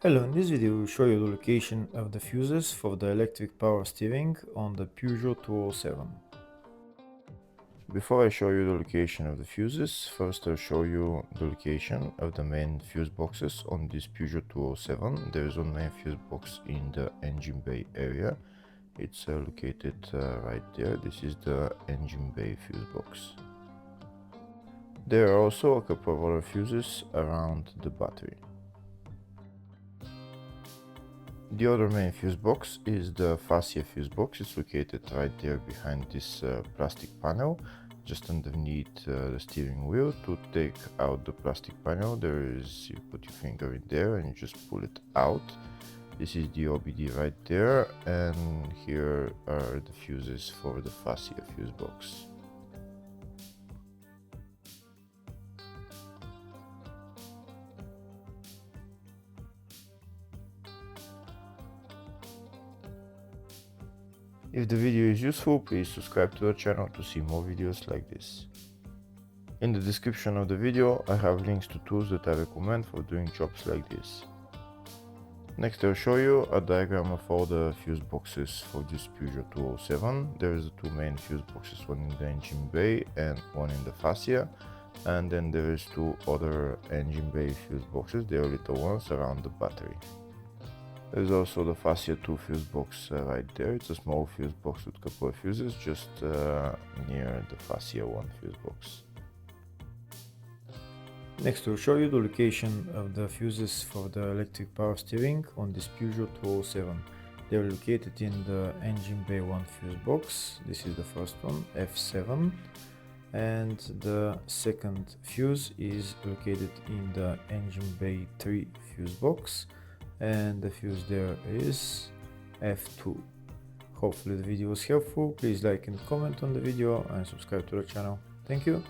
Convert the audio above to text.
Hello, in this video we'll show you the location of the fuses for the electric power steering on the Peugeot 207. Before I show you the location of the fuses, first I'll show you the location of the main fuse boxes on this Peugeot 207. There is one main fuse box in the engine bay area. It's located right there. This is the engine bay fuse box. There are also a couple of other fuses around the battery. The other main fuse box is the fascia fuse box. It's located right there behind this plastic panel, just underneath the steering wheel. To take out the plastic panel, you put your finger in there and you just pull it out. This is the OBD right there, and here are the fuses for the fascia fuse box. If the video is useful, please subscribe to the channel to see more videos like this. In the description of the video, I have links to tools that I recommend for doing jobs like this. Next I'll show you a diagram of all the fuse boxes for this Peugeot 207. There is the two main fuse boxes, one in the engine bay and one in the fascia. And then there is two other engine bay fuse boxes, they are little ones around the battery. There's also the fascia 2 fuse box right there. It's a small fuse box with a couple of fuses just near the fascia 1 fuse box. Next we'll show you the location of the fuses for the electric power steering on this Peugeot 207. They are located in the engine bay 1 fuse box. This is the first one, F7. And the second fuse is located in the engine bay 3 fuse box. And the fuse there is F2. Hopefully the video was helpful. Please like and comment on the video and subscribe to the channel. Thank you.